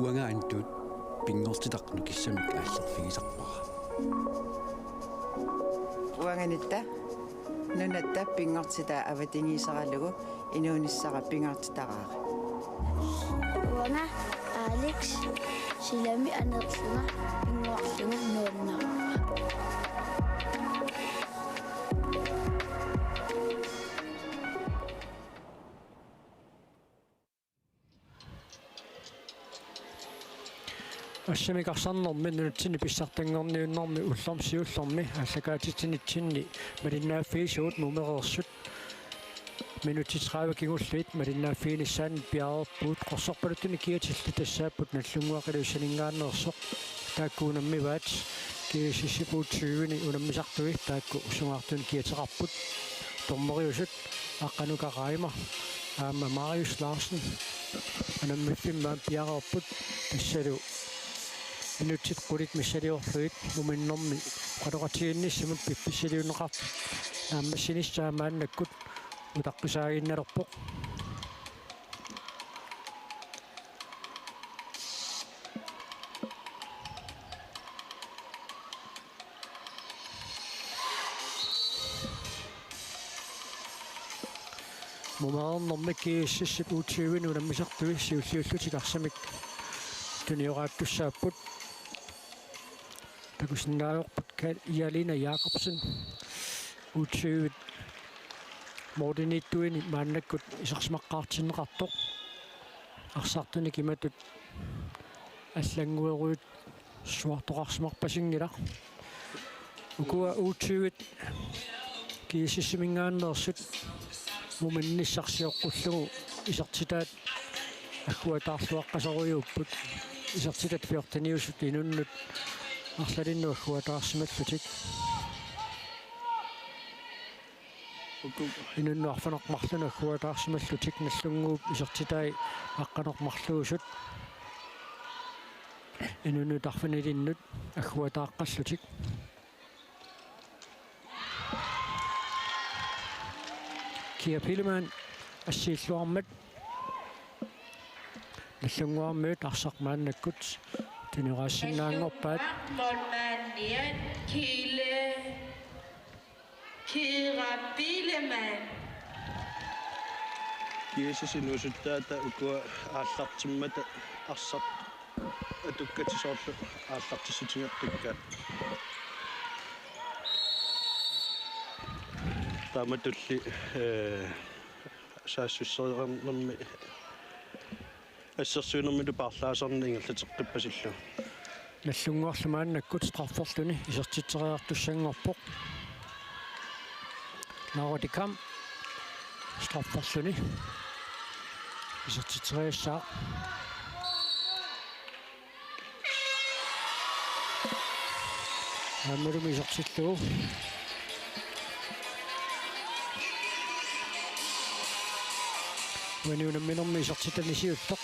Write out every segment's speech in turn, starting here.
uanga antut pingortitaq nukissamik aallerfigisarpara uanganitta nunatta pingortita avatingisaralugu inuunissara pingortitaraari uanga Alex silami anerluna pingorlungu nuunnaraa Assamiqarsannermi nunutsinni pissartangorniunnermi ullermsiullermi allakaatitsinitsinni malinnaaffiisuut mumereersut minutitraava kigulluit malinnaaffiinissaani piaarerpuut qorsorpaluttuni kiatilli tassaaput nallunguaqiluissaningaannersoq taakkuunammivaat kiisissipuut 20ni unammisartugi taakku usungaartuni kiateqarput tormeriusut aqqanukaqaima aama Marius Larsen anammiffimmaan piareerput tassalu Inutit kulit misaliorluit muminnermi qaloqatiginnissumut pippissaliuneqart naammassinissaamaannakkut utaqqisaaginnalerpoq mumaarnermi kiississip uutiuvini unammisartugi siulliullutikarsamik tunioraatussaaput takusinnaajorput Jalina Jacobsen uutsuivit moordinittuini maannakkut isarsimaqqaartinneqartoq arsartuni kimatut аллангуеруит суартоқарсимарпасингила укуа уутsuivit киисиссимингааннерсут муминниссарсиоққуллугу исертитаат аккуатаарлуаққасоруйуппут исертитат фиортаниусут инуннут арлалинну аккуатаарсималлутик инуннуарфанеқмарлуна аккуатаарсималлутик наллунгууп исертитаи аққанеқмарлуусут инунну тарфанилиннут аккуатааққаллутик Kia Pillemann ассииллуармат наллунгуармиут арсақмааннаккут тунерассиннаангорпаат målmanden Kira Pillemann kiisisinusutaata ukua ааллартиммата арсақ атуккатисоорлу ааллартиссутингертиккаат тааматулли саассуссериернэрми ассерсуинэрмилу паарлаасарни ингерлатеққиппасиллу наллунгуарлумааннаккут страффорлуни исертитсериартуссангорпоқ наордикам страффорлуни исертитсериассаа аммерум исертиллуу ваниунамминерми исертитанисиуллеқ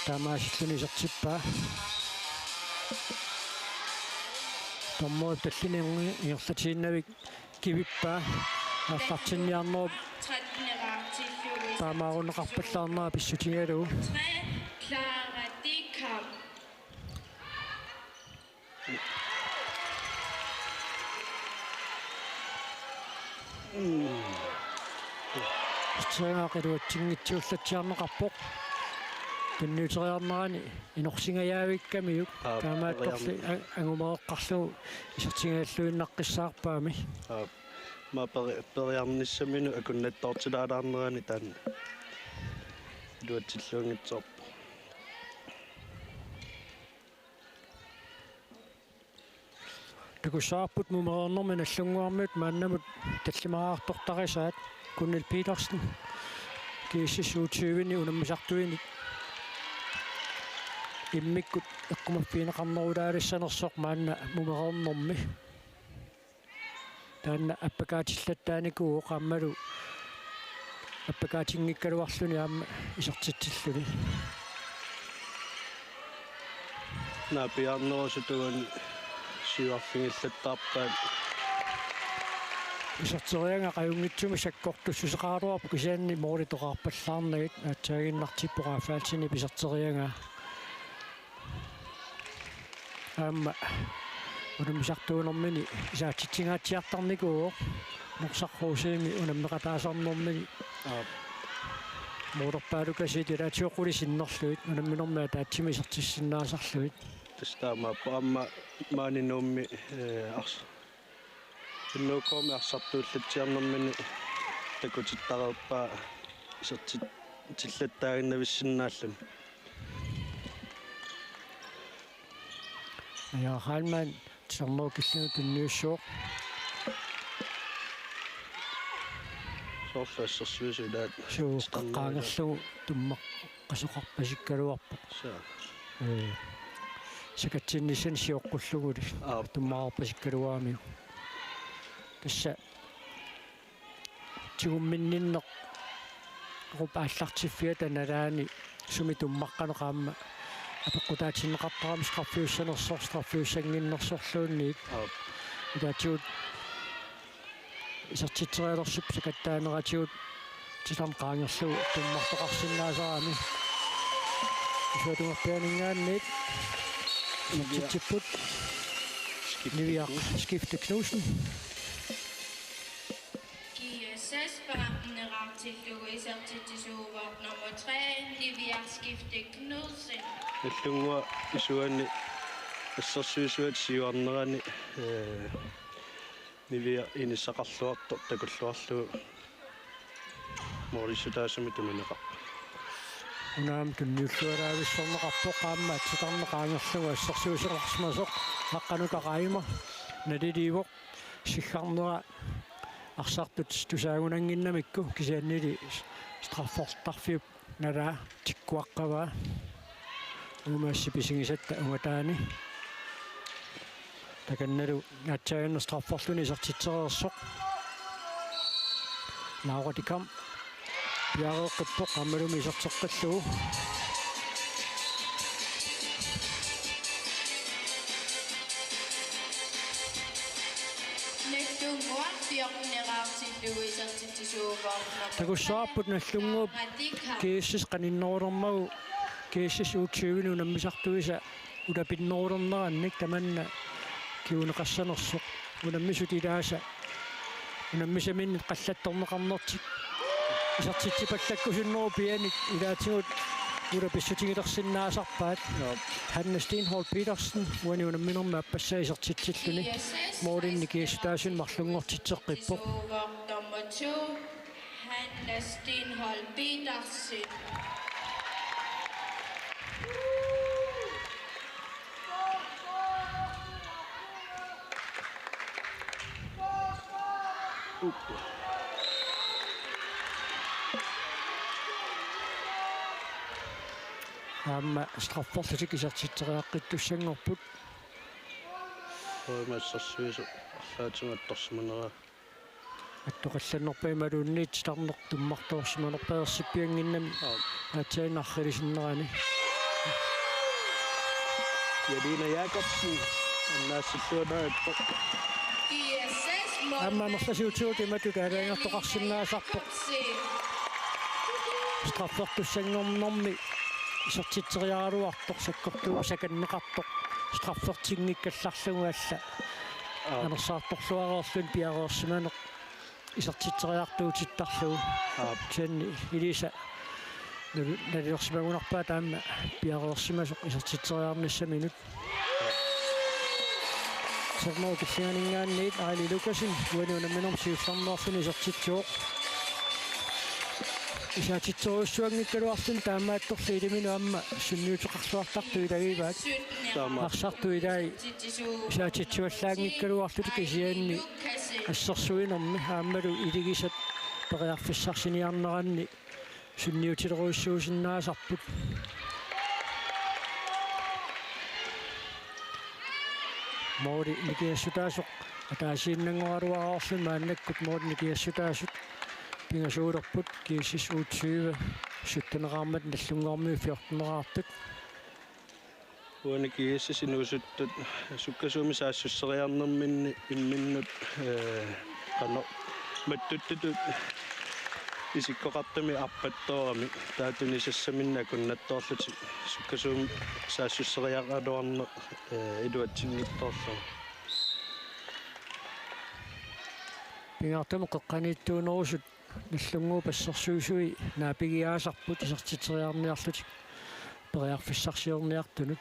таамаасиллуни исертиппаа томмо таллинерни иерлатииннавик кивиппаа ааллартинниарнеруп таамаарунеқарпаллаарнера писсутингалуу Clara Dikam Тсааақилуатсингитсиуллатсиарнеқарпоқ тунниутериарнерани инорсингаявиккамиук таамаатторли агумаеққарлу исертингааллуиннаққиссаарпаами ма периарниссамину акуннаттоортилаалаарнерани таан дуатсиллуангитсоорп такусаарпут мумерернерми наллунгуармиут мааннамут таллимараартортарисаат Gunnel Petersen кииссуутсуивини унаммисартуини иммиккут эққумаффиинеқарнерулаалиссанерсоқ маанна мумерернерми таанна аппакаатиллаттааникуу оқааммалу аппакаатингиккалуарлуни аама исертитсиллуни напиарнерусутугани сиуарфингиллаттаарпаат исертерианга қаюнгитсуми саккортуссусеқаруарпу кисаанни мооритоқарпаллаарнагит аатсаагиннартиппоқаафаалсини писертерианга аама унамисартуунэрмини исаатситсингаатсиартарникуу норсарруусиими унаммеқатаасарнэрмини моорпаалукасит илаатиоқулисиннерлуит унамминэрмаа таатсимисертиссиннаасарлуит тастаамааппа амма маанинуумми арс иннукооми арсартууллатсиарнэрмини такутиттареерпаа исертит тиллаттаагиннависсиннааллун я халман сэрмоокиллуну тунниуссууқ соорлаассерсуисулаат сууққаангерлугу туммақ қасоқарпасиккалуарпа сакатсиннисан сиоққуллугули туммаарпасиккалуаамиу тасса тигумминниннеқ рупааллартиффиата налаани суми туммаққанеқаама апеққутаатиннеқартарами страффиуссанерсорлуунниит идаатиут исертитсериалерсуп сакаттаанератиут тилам qaangерлугу туммартоқарсиннаасарами исуатумерпианингаанниит титтиппут нивиар скифте Knudsen GSS partnerartillugu isartitisuuvart nummer 3 Livia Skifte Knudsen. иллунгуа исуани ассерсуисуат сиуарнерани нивиа инисақарлуарто такуллуарлугу морисутаасами туминеқа унаам тунниуллуалаависсорнеқарпо qaamma титарнеқаангерлугу ассерсуисеқарсмасоқ аққанукақаима налиливоқ сиггарнера арсартут тусаагунангиннамикку кисианнили страффортарфиуп нала тиккуаққаваа умаассиписигисатта унгатаани таканналу натсаагиннер страффорлуни сертитсереерсоқ науратикам пиареэққиппо қаммалуми исертеққаллугу такуссаарпут наллунгууп кииссис қаниннерулермагу кииссис уутсуивину наммисартуиса улапиннерулернеранник таманна киунеқассанерсоқ унаммисут илааса унаммисаминни қаллатторнеқарнертик исартитсипаллаккусуннеру пианик илаатигут улаписсутигилерсиннаасарпаат Hanne Stenhold Petersen уани унамминерма аппассаа исертитсиллуни мооринни кииссутаасун марлунгортитсеққиппо Nummer 2 Hanne Stenhold Petersen. аама страффорлутик исертитсериаққиттуссангорпут массерсуису арлаатингатторсиманера аттоқалланнерпаималуунниит тарнер туммартоорсиманерпаерсиппиангиннами аатсаинаррилисиннерани Jelina Jacobsen аннаассиллуанааппо GSS аама мерласиутиути матукаалаангартоқарсинаасарпо страффортуссангорнэрми исертитсериаралуартор саккортуу саканнеқартоқ страффортингиккалларлугуалла анерсаарторлуареерлун пиареерсиманеқ исертитсериартуутиттарлугу тианни илиса налиорсимагунарпаа таама пиареерсимасоқ исертитсериарниссаминут сэрноо киссианингаанниит аали лукасин уануунамминерм сиулларнеерсуни исертитсуоқ исаатитсоруссуангиккалуарлун таамаатторли илимину амма сунниутеқарсуартарту илагиваат арсарту илаги исаатитсуаллаангиккалуарлут кисианни ассерсуинерми ааммалу илигисат периарфиссарсиниарнеранни сунниутилеруйссуусиннаасарпут моори никиассутаасоқ атаасииннангуалуараарлун мааннаккут моори никиассутаасут пингасуулерпут кииссис уутсуива суттанеқармат наллунгаарми фиортнераартут уани кииссис инуусуттут суккасууми саассуссериарнэрминни имминнут қано маттуттутут isikkoqartami arpattoorami taatunisassaminna kunnattoorluti sukkasuum saassuriaqaluarne iluatsinngittoorlu Pingartamu qaqqaniittuunerusut nallunguu passersuusui naapigiaasarput isartiteriarniarlutik periarfissarsiorniartunut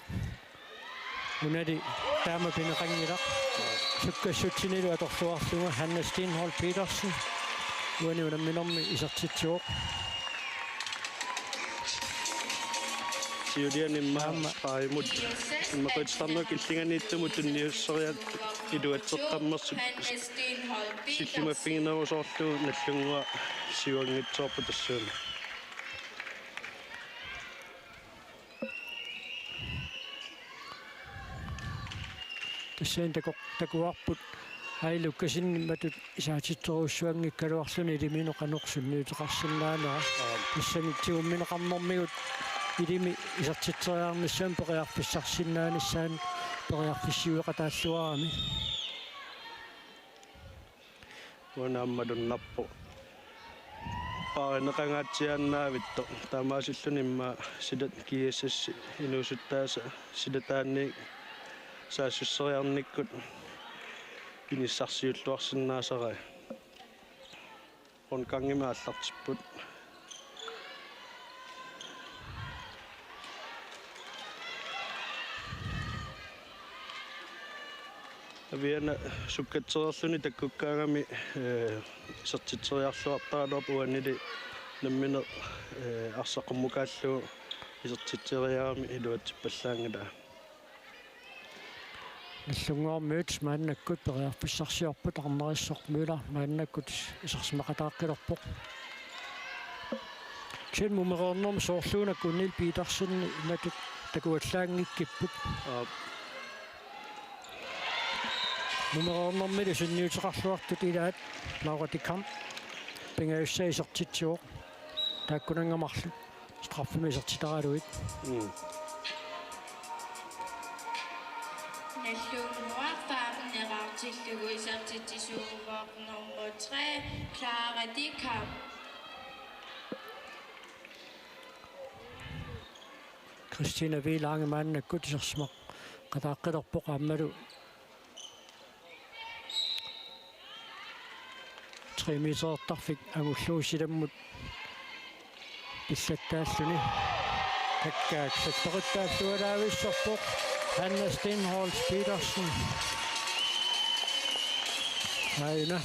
unali taama pineqangilaq sukkassutinilu atorluarlunga Hanna Stenholm Petersen uani unamminormi isartitsuoq siulianimma qaimut maqitsarnuk illinganiittumut tunniusseriat iluatseqqammersut Hanna Stenholm Petersen. sillumaffinginerusorlu nallungua siuangitsoorpu tassuuna тассаан такуарпут айлуккасинниматут исаатитсоруссуангиккалуарлуни илимино канорсунниутеқарсинаанера тассанитсигумминеқарнэрмигут илими исартитсериарниссаан периарфиссарсинааниссаан периарфиссиуеқатааллуарами унааммалуннарпу пааринеқангаатсиааннаавитто таамаасиллунимма силат киассасси инуусуттааса силатаанни саассуссериарниккут пиниссарсиуллуарсинаасараа он кангима аллартиппут авиана суккатсерерлуни таккуккаагами сертитсериарлуартаалуарпу уанили наммине арсаққуммукааллуу исертитсериаарами илуатсиппаллаангала наллунгуармиут мааннаккут периарфиссарсиорпут арнериссоқмула мааннаккут исарсимақатааққилорпоқ кен мумереернэрми соорлуунак Unil Petersen иматут такуаллаангиккиппут мумереернэрми сунниутеқарлуартут илаат лауратикам пингаиссаисертитсуоқ тааккунангамарлу страффими сертитаралуит Nallungua farnerartillugu isartitisuuvaaq nummer 3 Clara Dikam. Christina V. Langemann kutsersmaq qataaqqilerpoq aammalu 3 metertarfik agulluusilammut pissattaalluni takkaak sattoruttaallualaavissorpoq Hanna Stenholm Petersen aina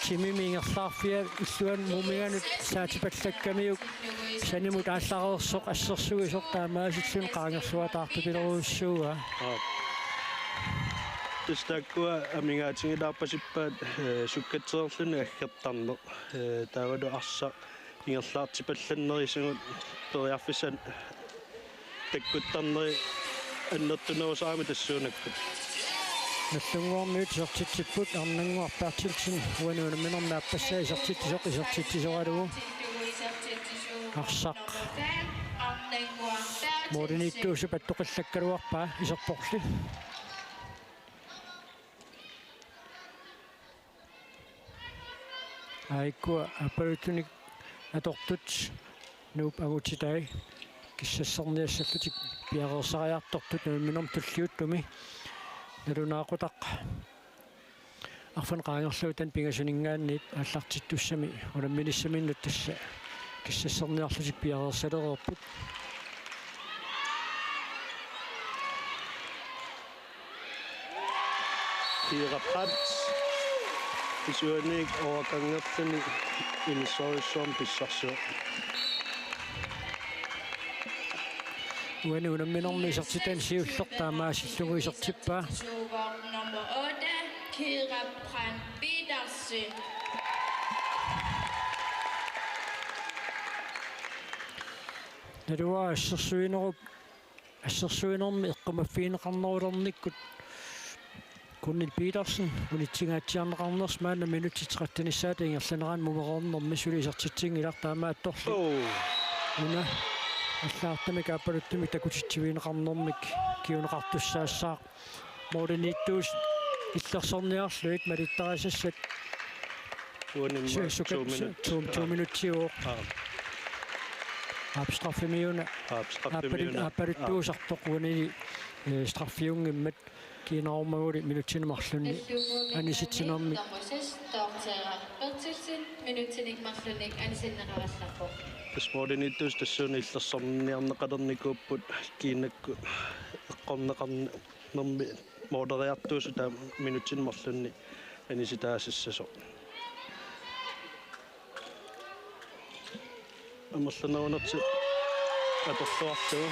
Chimimingerlarfia illuan mumiganut saatipallakkamiuk sanimut aallarersoq assersugisoq taamaasitsun qaangersuataartupileruussuuga тустаккуа амигаатингилаарпасиппаат суккатсеерлуни аггертарнеқ таавалу арса ингерлаартипалланнерисугут периарфисан таккуттарнери аннертунерусаами тассуунаккут наллунгуармиут сертитсиппут арнангуарпаартилсин уануунамминерна аппассаа сертитсоқ исертитсисоқалугу арсақ модиниттуусу паттоқиллаккалуарпаа исерпорли айкуа апарутуник атортут нууп агутитай киссассерниассаллутик пиареерсариартортут нуумминерм туллиуттуми налунаақутақ арфан qaangerluutan pingasuninngaanniit ааллартиттуссами уламминиссаминнут тасса киссассерниарлутик пиареерсалерерпут кирапат исуаник оакангерлани инсориссуам писсарсуа уани уламминерми исертитан сиуллертаамаасиллугу исертиппаа Suuvaaq nummer 8 Kira Brand Petersen. налуа ассерсуинерми эққумаффиинеқарнерулерниккут Unil Petersen унитсигаатсиарнеқарнерс маана минутитеқаттаниссаата ингерланеран мумереернерми сулисартитсингилартаамаатторлу уна аллаартами кааппалуттими такутитсивиинеқарнермик киунеқартуссаассаа модерниттуус иллерсорниарлуит малиттарасассат Uanimma 2 minutes. 2 minuuttiuo abstraffimiuna аппаритуусартоқ уани страффиунгиммат кинаормагули минутсинамарлунни аниситсинерми минутсиник марлуник анисиннеқаралларпо Споринитус тассуни иллерсорниарнеқалерникууппут кинакку эққорнеқарнерми модериартуусу таа минутсинмарлунни аниситаассассасо амерланерунерти аторлуарлугу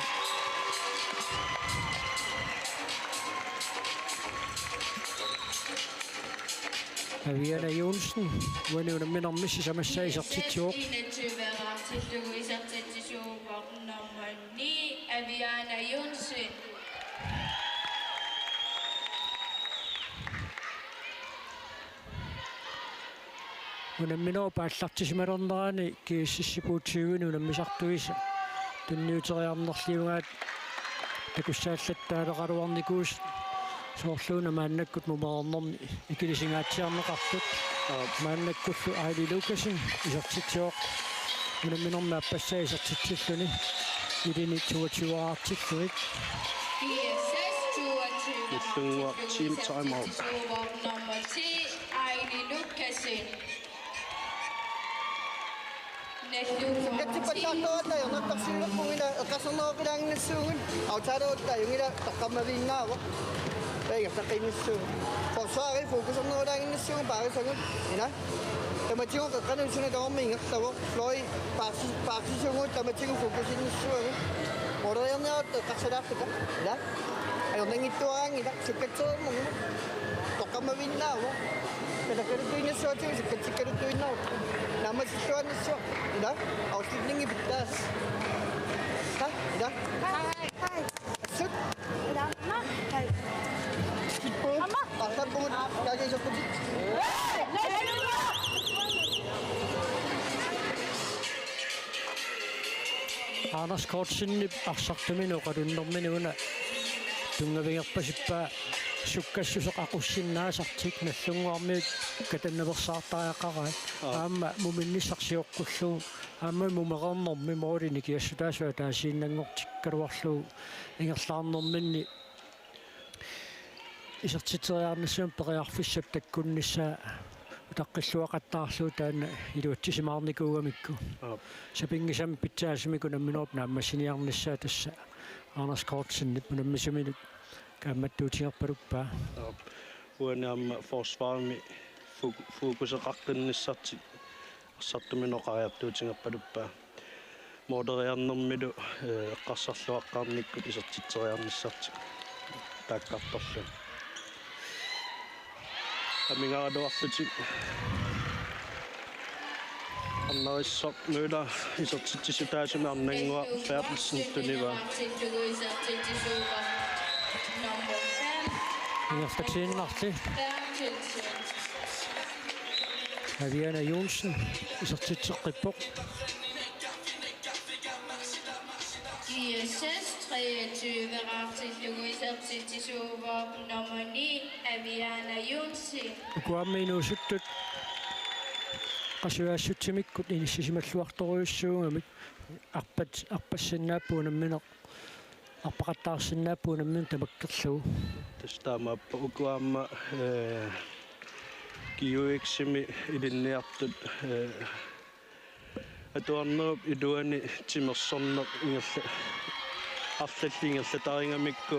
Aviana Jonsen uani unamminarmissi samassaisertitsuoq 21-artillugu isartitsisuuvoq nummer 9 Aviana Jonsen unamminoo paallartisimalornerani kiississipuutiuguni unammisartuisa tunniuteriarnerliungaat takussaallattaaleqaluarnikuus soorluuna maannakkut mumerernermi ikilisingaatiarneqartut maannakkullu Aili Lukasin isertitsuoq unamminormi appassaisertitsilluni ilini 22-aartilluit Nillunguaq team time out. nummer 10 Aili Lukasin Katipataqaata yonaqtarsiluppugila eqasernooqilaanginassuugun autaruutta yungila taqqammaviinnaava eiga taqinnissuun forsvaari fokusernerulaanginassuugun paarisagun ina tamatigu qaqqanuusuna taormiingertavo floi paarsisungu tamatigu fokusinnissuagun moderiarniarat eqqarsalaartuqa ila ayornangittuaraangila sukkatserernermu toqqammaviinnaava kalakkaluttuinassuatigu sukkatsikkaluttuinnaava Namasituannissu ida auslingi bitas ha ida hai sut ida ma hai tipo asal pungut kage sokut Anders Kortsinni arsartuminu qalunnerminuuna tungavingerpasippaa sukkassuseqaqussinnaasartik nallunguarmiut katannaversaartariaqqaraa aamma muminnissarsiоққуллуу аама мумеқарнэрми моолини киассутаасуа таасииннангортиккалуарлуу ингерлаарнэрминни исертитериарнассуун периарфиссап таккуннissaa утаққиллуақаттаарлуу таана илуатсисимаарникуугамикку сапингисам питсаасимику намминооп нааммасиниарнissaa тасса Anders Kortsinni наммисуминут камматтуутингерпалуппаа Uaniamma forsvaarmi fokuseqaqqinnisarti ассартуминоқариартуутингерпалуппаа модериарнэрмилу эққарсарлуаққарниккут исертитсериарниссартик тааккарторлу амингаалуарлутик аннариссоқ мула исертитсисутаасуми арнангуа фаапилсин тунива ингертатсииннарли Aviana Jonsen isertitseqqippoq ISS 23-artillugu isartitsisuuvoq nummer 9 Aviana Jonsen kuammiinuusuttut qasuaassutimikkut inissimalluartoruissuungamik arpassinnaappuunammineq arpaqattaarsinnaappuunammin tamakkerlugu тастаамааппа укуаама киуексими илинниартут атуарнеруп илуани тимерсорнеқ ингерла арлаллингерлатарингамикку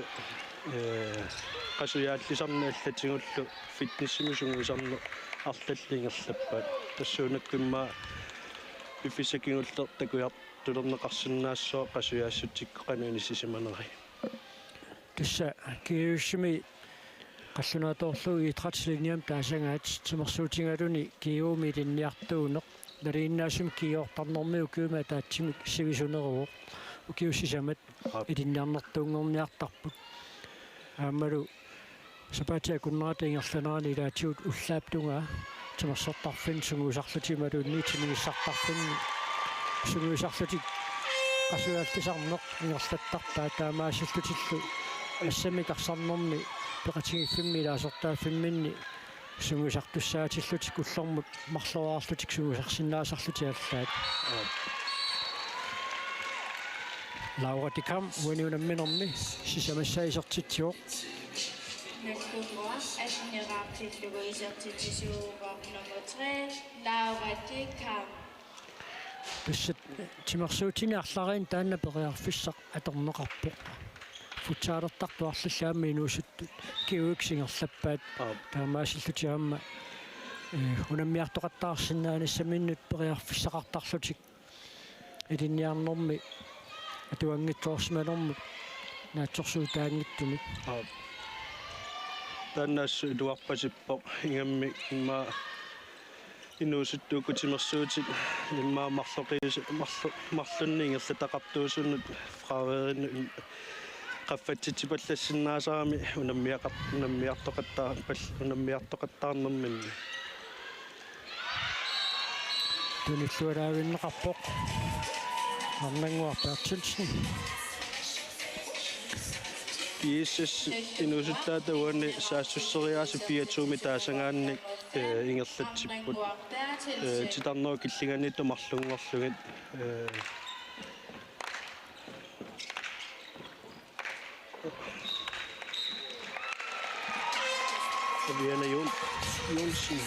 qasuyaallисарни аллатигуллу фитнессимисунгусарне арлаллингерлаппаат тассуунаккимма пифисакингуллер такуяр тулернеқарсиннаассоо qasuяассутикку qanуунissисиманери тасса киуссими қаллунааторлуу итратсилиниам таасангаат тимерсуутингалуни киууми линниартуунеқ налииннаасум киортарнэрмиу киума таатсимик сивисунеруо укиуссисамат илинниарнертуунгерниартарпут аамалу сапатиа куннаата ингерланерани илаатиут уллааптунга тимерсортарфин сунгуусарлутималуунни тимигиссартарфин сунгуусарлутик qasuaallисарнеқ ингерлаттарпаа таамаасиллутиллу ассами тарсарнэрми пеқатигиффимми илаасортааффимминни сунгисартуссаатиллутик уллормут марлуаарлутик сунгисарсинаасарлутиаллаат Laura униунамминерми сисамассаисертитсиоқ Nakkumua asинераартиллугуисертитсууваа номер 3 Laura Dikam писсат тимерсуутиниарларин таанна периарфиссақ атернеқарпоқ футсаалертарту арллаами инуусуттут киуиксингерлаппаат таамаасиллутиаама унаммиартоқаттаарсинаанассаминнут периарфиссақартарлутик илинниарнэрми атуангитсоорсималэрмут наатсорсуутаангиттуми тааннаассу илуарпасиппо ингамми имма инуусуттууку тимерсуутит имма марлунни ингерлатақартуусунут фраверин qaffatittipallassinnaasarami unammiartoqattaarnерминни туниллуалаавиннеқарпоқ арнангуарпаартилсин пииссас инуусуттаатауани саассуссериааси пиатсууми таасангаанник ингерлатсиппут титарноо киллиганнитту марлунгорлугит Viene Jonsson.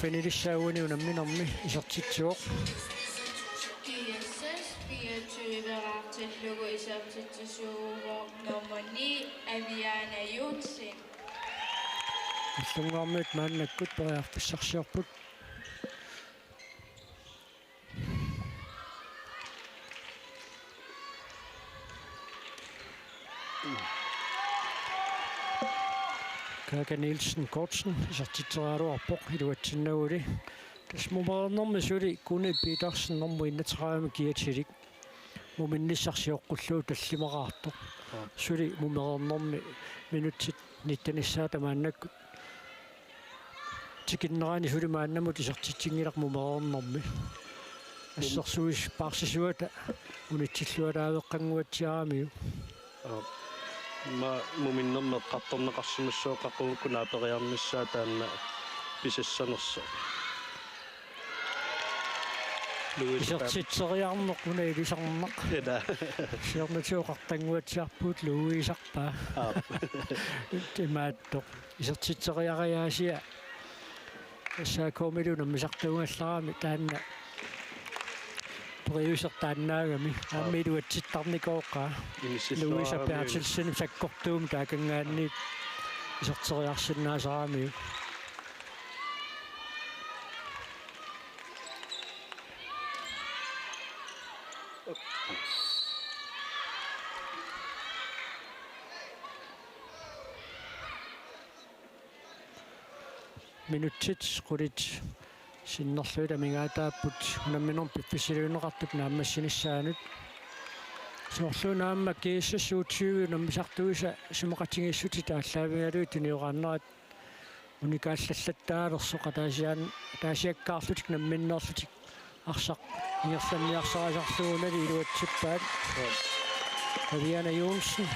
Finnissäuni unamminammi isartitsuoq. Kiassas 24-artilluguisartitsuuvaa nummer 9 Aviana Jonsson. Иллунгааммит мааннаккут периарфиссарсиарпут. Kaka Nielsen Kortsen isartitseraaluarpoq iluatsinnauli tasmumaarnermi suli Kune Petersen normuinnateraaami kiatilik muminnissarsiоққуллуу таллимараартоq suli mumeernermi minutsit nittanissаата мааннакку тикиннераани suli мааннамут isartitsingilaq mumeernermi ассерсуис паарсисуата унитсиллуалаавеққангуатсиарамиу ма муминнэрмэ қартторнеқарсимассуоқаққугуккуна периарниссаа таанна писассанерсо Isartitseriarneq una ilisarneq. Eda. Siornatuoqartanguatsiarpuut luuisarpaa. Timaattoq. Isartitseriariaasia. Assaakoomiluna misartuungallarami taanna priusertaannaagami aammiluatsittarnikoqqa luuisapiartilsini sakkortuum taakangaanniit isarteriarsinnaasarami minutit qulit sinnerluita mingaataapput unamminor piffisiluuneqartuk naammassinissaaanut soorluunaamma kiissassuutiugu nammisartuisa sumeqatigissuti taallaavингалуи tuniuqaannerat unikaallallataalersoqa taasiakkaarlutik namminnerlutik арсақ ингерланниарсарасарлуунали илуатсиппаат Aviana Jonsson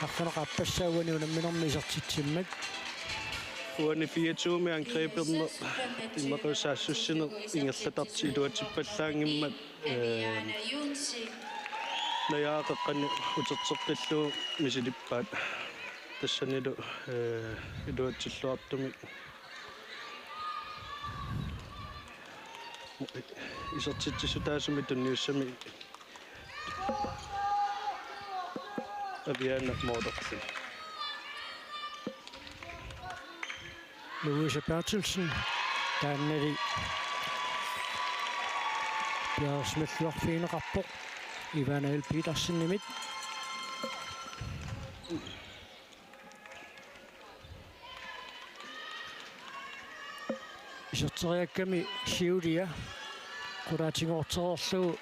арфанеқарпассаагуани унамминерми исертитсиммак уани 24 ангребернер иммақусаассуссинер ингерлатарти илуатсиппаллаангиммат Aviana Jonsson наяақеққани утертеққиллуу мисилиппаат тассанилу илуатсиллуартуми исертитсисутаасуми тунниуссами Aviana Mortensen Louise Bertelsen тааннали пиарсмиллуарфиинеқарпоқ Ivana L. Petersen nimit исертериакками сиулия qulaatiнгоортерерлугу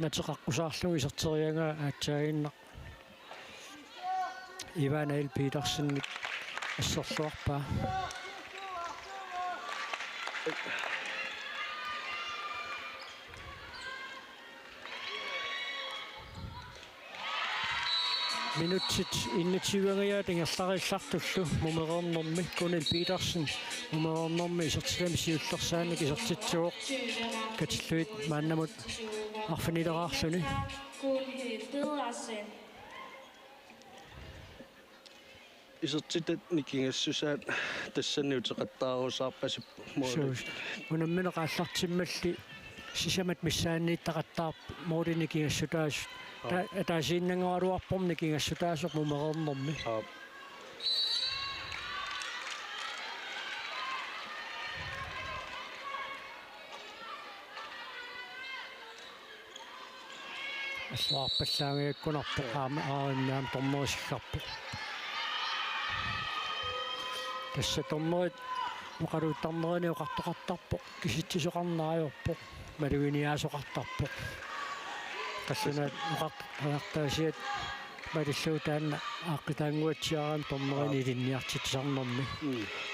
натеқаққусаарлугу исертериангаа аатсаагиннақ Ivana L. Petersen ассерлуарпаа Minutsit initiuangaya tingerlarissartullu mumereernermi Gunil Petersen mumereernermi isertilami siullersaannik isertitsuoq katilluit maannamut arfinileraarsuni Gunhild Pedersen. Isertitat nikingassusaat tassaniuteqattaarusaarpasip suus unammineqaallartimmalli sisamat missaanniittaqattaarp moorinikingassutaas taasiinnangaruarpum nikingassutaasoq mumereernermi ассуарпаллаагиаккунарпо ааримнаам торнерисилларпо тасса торнерит оқалуутарнерини оқартоқартарпо киситсисоқарнариорпо малуиниаасоқартарпо тассунаат оқартаасиат малиллуутаанна ааққитаангуатсиарaan торнерини илинниартитсарнерми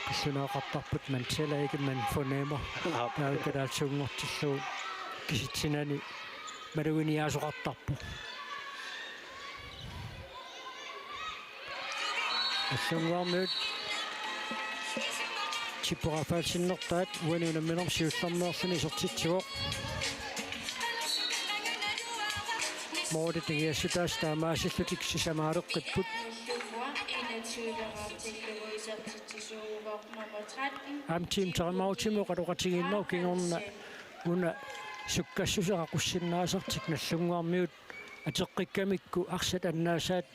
тассунаақартарпут мансалаикимман фонема таакалаатсунгортиллуу киситсинани малуиниаасоқартарпо ассунгаармиут чиппорафаалсиннертаат уанунамминерм сиулларнеерсини исертитсуоқ моодитигиассутаас таамаасиллутик сисамаалеққиппут амтим таамаутимо қалоқатигиннер кингорна уна суккассусеқақуссиннаасартик наллунгаармиут атеққиккамикку арсат аннаасаат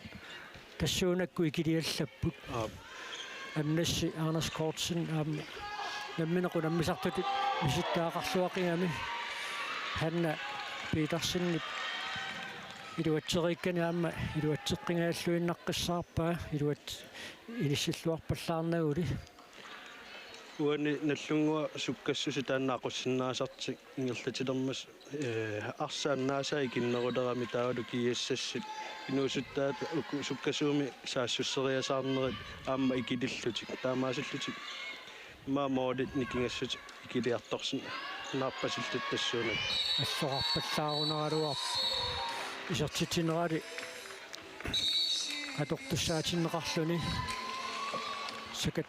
тассуунакку икилиаллаппут аннасси Арнас Кортсен намминеқу наммисартутит миситтаақарлуақингами ханна Петерсеннип илуатсериккани аама илуатсеққингааллуиннаққиссаарпаа илуат илиссиллуарпаллаарнагули уани наллунгуа суккассуси тааннаақуссиннаасартик ингерлатилермас арсааннаасаа икиннерулерами таавалу киассассит инуусуттаат суккасууми саассуссериасаарнерит аама икилиллутик таамаасиллутик маамоодит никингассут икилиарторсин нааппасиллут тассуунак ассоқарпаллаарунералуар исертитинерали атортуссаатиннеқарлуни сакат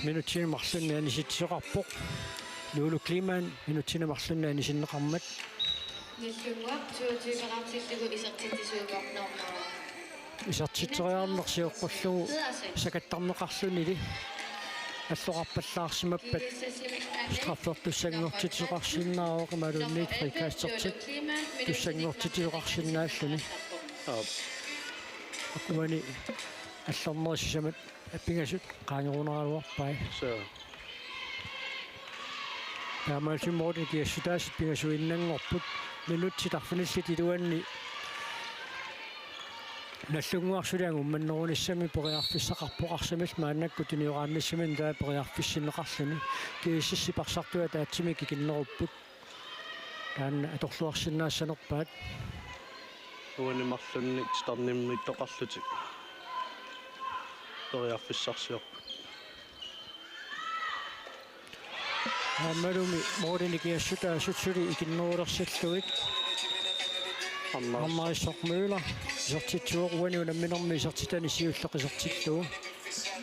минутсини марлунни аниситсоқарпоқ луулу климаан минутсини марлунни анисиннеқармат Наллунгуа туутигераартиллугу исертитсуugaarnermaa исертитсериарнерсиоққуллугу сакаттарнеқарлунили аллоқарпаллаарсимаппат страффертуссангортитсоқарсиннааоқ малунниит фрикаастертик туссангортитсоқарсиннааллуни аккумани аллорнерисисамат аппингасут qaangeruneraluarpai so таамаалсиммоорни киассутаасит пингасуиннангорпут минутситарфиниллит илуанни наллунгуарсулиангу умманнеруниссами периарфиссақарпоқарсамил мааннакку тиниорааннассимин таа периарфиссиннеқарлуни кииссиссипарсартуа таатсими кикиннеруппут таанна аторлуарсиннаассанерпаат уани марлунни старниммиттоқарлутик периарфиссарсиорпут аммалуми моорни киассутаасутсули икиннерулерсаллуит аммариссоқмуула исертитсуоқ уани унамминерми исертитани сиуллеқисертиллуу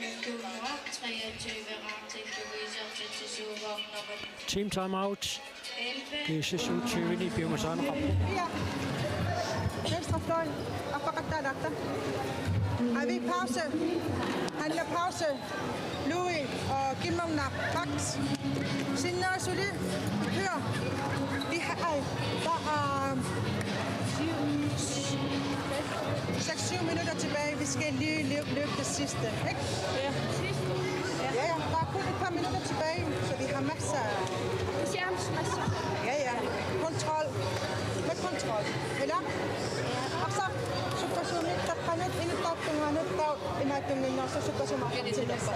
Наллунгуа 23-артиллугу исертитсуugaarnerut team time out 11 кииссасуутсуивини пиумасаанеқарпу Ja. Venstrefløjen og forrettet. Er vi pause? Handler pause. Louis og Gimmerna Max. Signal solid. Hør. Vi har der er 6-7 minutter tilbage. Vi skal lige løbe det sidste, ikke? Ja. Ja, der er kun et par minutter tilbage, så vi har masser. Ja. Kontrol. Med kontrol. Eller? Aksa, supasumi takkanat initap tunganat tao inatungin na sa supasuma tilasa.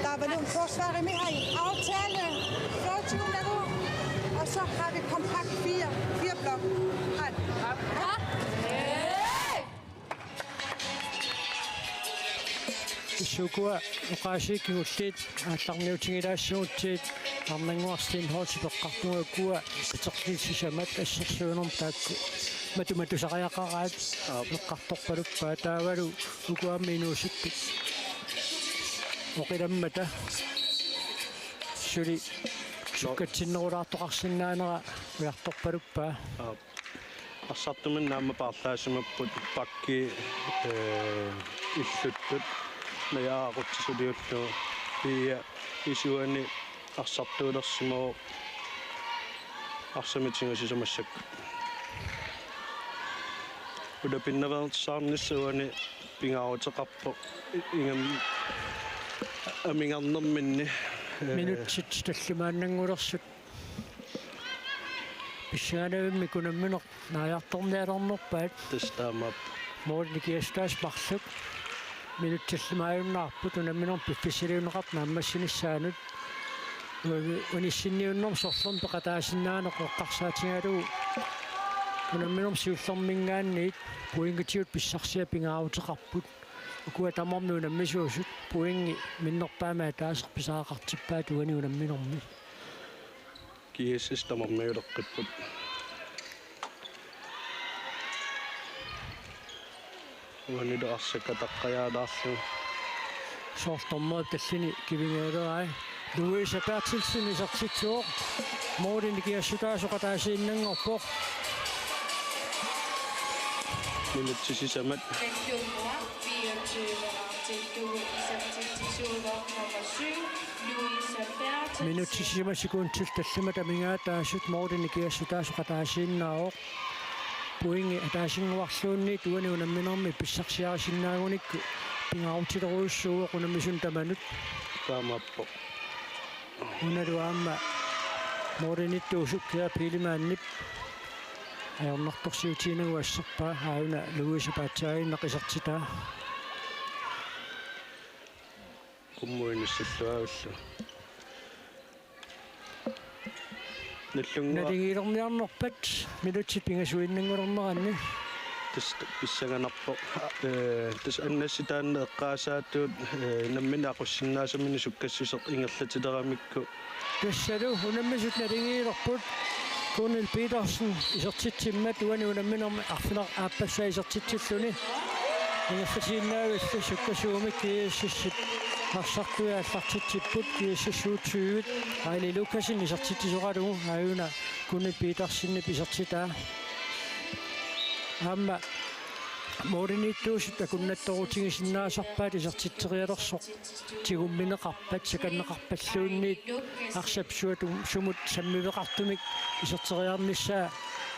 Tabalung forsvaret med har en aftale 40 minutter, og så har vi kompakt 4 blok. Issukua uqaasiikigulliit аалларниутингилаассуутсиит арнангуарстин хоосипеққартугаккуа петерлиссисамат ассерсуунерм таакку матуматусариақараат эққарторпалуппаа таавалу укуамминуусиккит оқиламмата сули суккатсиннерулаартоқарсинаанера уярторпалуппаа ассартумин наама паарлаасимаппут пакки иллуттут наяақутсулиуллу ия исуани арсартуулерсимоо арсамитингасисамассак удапиннаваерсаарниссуани пингаарутеқарпо ингам амингарнэрминни минутсит таллимааннангулерсут писсаанавимми кунамминеқ наяарторниалернерпаат тестаамап моорникиастаас марлук минутсаллимааюннаарпут унамминер пиффисилиунеқарт нааммассиниссаанут униссинниуннерм сорлерн пеқатаасиннаанеқ эққарсаатингалугу унамминер сиуллермингаанниит пуингатиут писсарсиа пингаарутеқарпут укуа тамарми унаммисуусут пуинги миннерпаамаа таасеқ писаақартиппаат уани унамминерми киэсис тамармиулеққиппут уанидо арсаккатаққаяалаарлу соортормоо таллини кивингеерай Louise Bertelsen isartitsuoq moorinikiassutaasuqataasiinnanngorpoq минутсисисамат Nummer 24 til Louise nummer 7, Louise Bertelsen. minutisimassikuntil tallima tamingaataasut moorinikiassutaasuqataasiinnaaroq puingi ataasinguarluunni tuani unamminermi pissarsiarisinnaagunikku pingaarutileruussuuq unammisun tamanut таамаппо унаруаама мооринитtuusukkia пилимааннип аернарторсиутиинагуассерпаа аауна Louise паатсааиннақисартитаа куммуиниссаллуааваллу наллунгуа налигилерниарнерпат минутсит пингасуиннангулернеранни тас писсаганарпо тас аннасситаанна эққаасаатуут наммина ақуссиннаасамини суккассусеқ ингерлатилерамикку тассалу унаммисут налигилерпут Gunhild Petersen isartitsimmat uani unamminermi arfilar aappassaa isartitsilluni ingerfatiinnaavissa sukkasuumik kiississip arsartuja allartitsipput kiissassuutsuuvit Aili Lukasin isartittisoqalugu aajuna Gunhild Petersenni pisartitaa aamma mooriniittuusut akunnattorutigisinnaasarpaat isartitterialersoq tigummинеқарпат саканнеқарпаллуунниит арсапсуатум сумут саммивеқартумик исертериарнissaa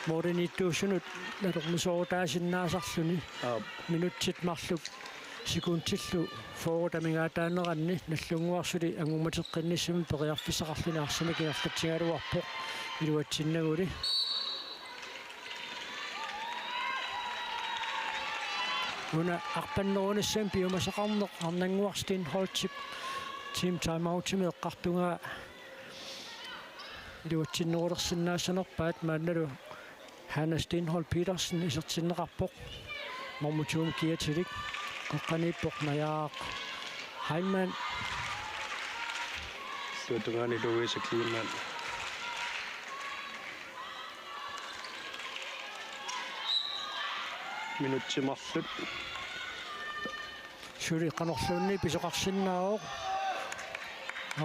моорiniittuusунут налермисоорутаасиннаасарлуни минутсит марлук секундтиллу фоорутамингаатаанеранни наллунгуарсули ангуматеққинниссами периарфисақарлуни арсамикиарлатсигалуарпоқ илуатсиннагули Una arpannerunissam piumasaqarneq arnanguarstin holtip team timeoutimi eqqartunga iluatsinnerulersinnaasanerpaat maannalu Hanna Stenhold Petersen isertinneqarpoq mormutuum kiatilik qoqqaniippoq najaaq Heimann суутугаани Louise Kliman минутсимарлут Suli qanorluunni pisoqarsinnaaoq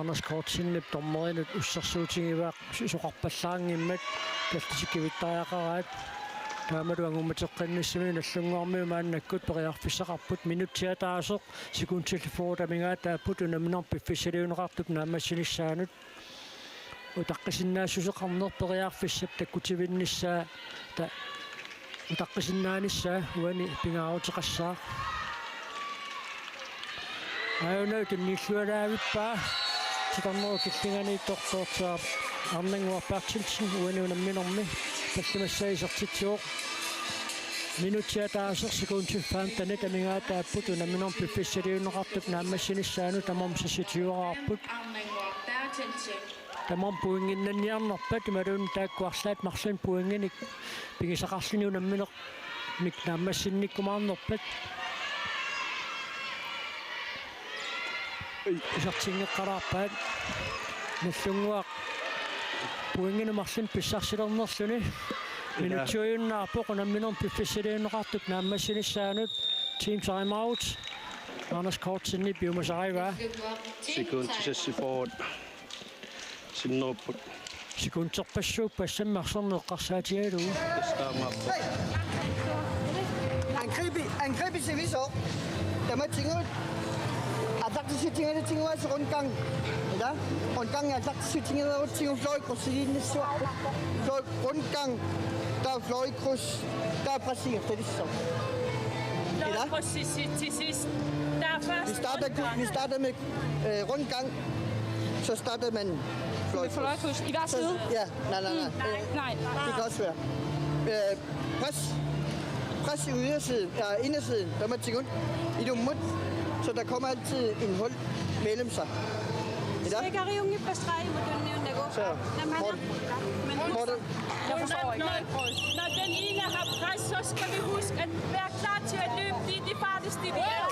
Anders Kortsinniп tormerinut ussarsuutigivaaq soqarpallaangimmat taltisikkivittariaqaraat taamalu angummateqqinnissamini nallunguarmiu maannakkut periarfissaqarput minutiataasoq sekuntilliffuutamigaataapput unaminer piffissaliuneqartuk naammassinissaanut utaqqisinnaasusseqarner periarfissap takkutivinnissaa ta utaqqisinnaanissaa uani pingaaruteqassaa aajuna tunniillualaavipпаа tiqarneru killinganiittortoortuar arnanguarpaartilsin uani unamminermi tallimassaisertitsuoq minutiataaser sekuntillfaam tanatamigaataapput unaminer piffissaliuneqartuk naammassinissaanu tamam sassitiuaraarput Arnanguar Bertelsen. tamam puinginnanniarnerpat imaluun taakkuarlaat marlun puinginik pingisaqarluni unamminer mik naammassinnikkumaarnerpat isartingeqqalaarpaat nallunguaq puingina marlin pissarsilernerluni minutsuiunnaarpoq unamminern piffissiliinneqartuk naammassinissaanuut team time out Anders Kortsinni biumasariva Sekuntissassipoot sinneruppak sikunterpassuuk passammarsorneqqarsaatigalu tastaamaarpoq Angribi Seviso. Tema tingut. Atak si tingut tingut sa rundgang. Ida? Rundgang atak si tingut tingut Floyd Cruz din so. So rundgang der Floyd Cruz der præcis det så. Ida? Til sidst. Der er først Vi starter med rundgang. Så starter man Floyd Cruz. I hver side? Ja, nej. Nej. Det kan også være. Pres i indersiden, der må tingut i det mund, så der kommer altid en hul mellem sig. Sikker i unge på streg, hvor du nævnte går. Så, Når den ene har pres, så skal vi huske at være klar til at løbe de farligste vi er.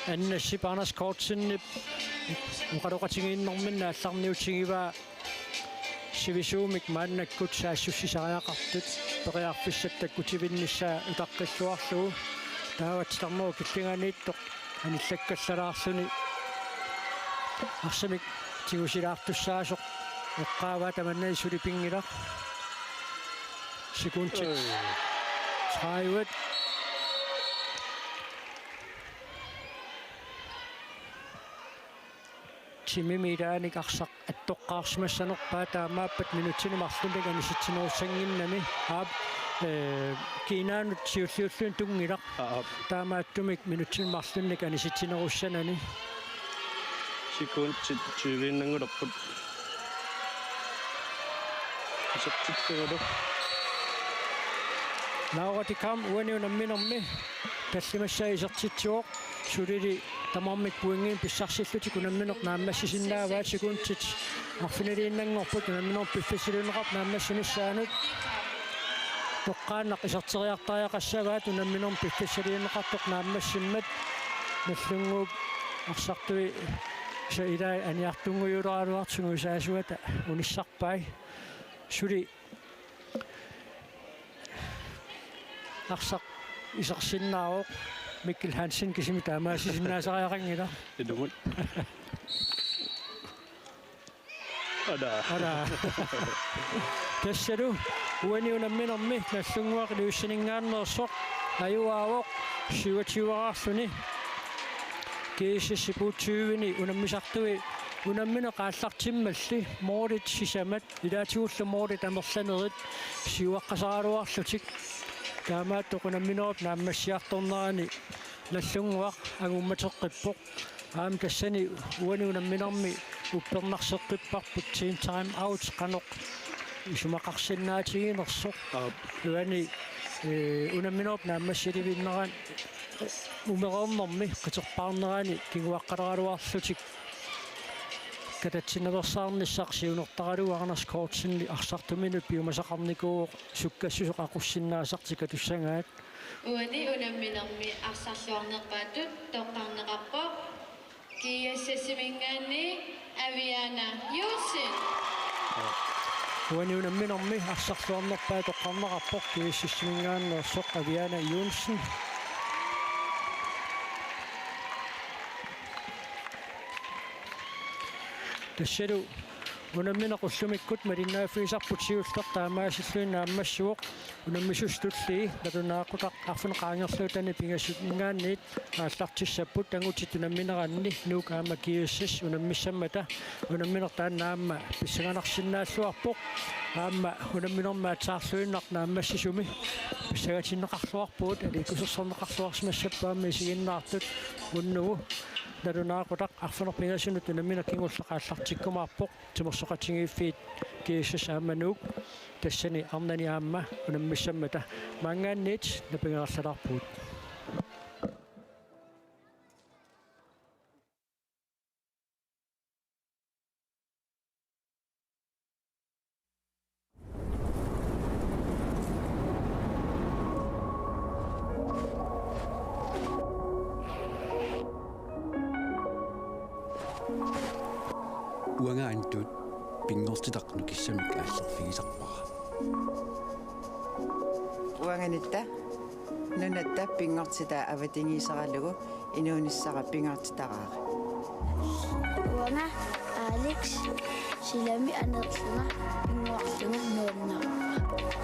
Annassip Anders Kortsinni muqaluqatingiinnerminna allarniutigiva sivisuumik maannakkut saassussisariaqartut periarfissat takkutivinnissaa utaqqilluarlugu taavatsitarnuu killinganiittoq anillakkassalaarluni arsamik tigusilaartussaasoq eqqaavaa tamannai sulipingilaq sekuntit traiuat Timimidaanik arsaq attoqqaarsmassanerpaa taamaappat minutinimarlunik anisittinerussangginnami aap kiinaanut siulliulluun tungilaq taamaattumik minutinimarlunnik anisittinerussanani sekuntit 20 isartittugalu Laugatikam uaniunamminermi tallimassai isertitsuoq sulili tamarmik puingiin pissarsillutik unammineq naammassisinnaavaat sekuntit arfinaliinnangorput unamminerp piffisiluneqart naammassinissaanut toqqaannaq iserteriartariaqassavaat unamminerp piffisiliineqartoq naammassimmat nallunguup arsartui sa ilai aniartunguyuleraluartugu isaasuata unissarpai suli arsaq isarsinnaaroq Mikkel Hansen kisimi taamaasisinnaasariaqangila idumut ada tassalu uaniunamminermi nallunguaq liussaningaannersoq ajuaavoq siuatiuaraarluni kiisissipuutsuuvini unammisartui unammine qaallartimmalli moorit sisamat ilaatigulla moorit amerlanerit siuaqqasaraluarlutik taamaattoq unamminerop naammassiartornerani nallunguaq agummateqqippoq aam tassani uaniunamminermi uppernarsеққиппарпут team time out qanoq isumaqarsinnaatigiinersoq uani unamminerop naammassilivinneran umereernermi qiterpaarnerani kinguaqqaleraluarlutik katatsineversaarnissaq siunertaralugu Anders Kortsinni arsartuminut piumasaqarnikuuq sukkassusoq aqussinnaasartika tussagaat Uani unamminermi arsarluarnerpaatut toqqarneqarpoq kiassasimingaanni Aviana Yusin uani unamminermi arsarluarnerpaa toqqarneqarpoq kiassasimingaannersoq Aviana Yusin tassalu unamminequllumikkut malinnaaffiisarput siullertaamaasillуин нааммассуоq unammisustulli talunaaqutaq arfineqaangerluutani pingassutingaanniit aallartissapпут tangutит unammineranni nuuk aama kiussas unammissammata unamminertaan naamma pissaganarsinnaаллуарpoq aamma unamminermaatsaarluinnaq naammassisumi pissagatinneqarluarpuut alikussersorneqarluarsmassappaammi isiginnaartut unnugu talunaaqutaq arfinerpingassunut unamminer kingullaqaallartikkumaarpoq timersoqatingiiffiit kiussas aammanuuk tassani arnani aamma unammissammata maangaanniit napingerallarpuut уангаантут пингортитақну киссамик ааллерфигисарпара уанганитта нунатта пингортита аватингисаралугу инуунissara пингортитараара уана Алекс силами анерлуна пингуарлугу нууннаа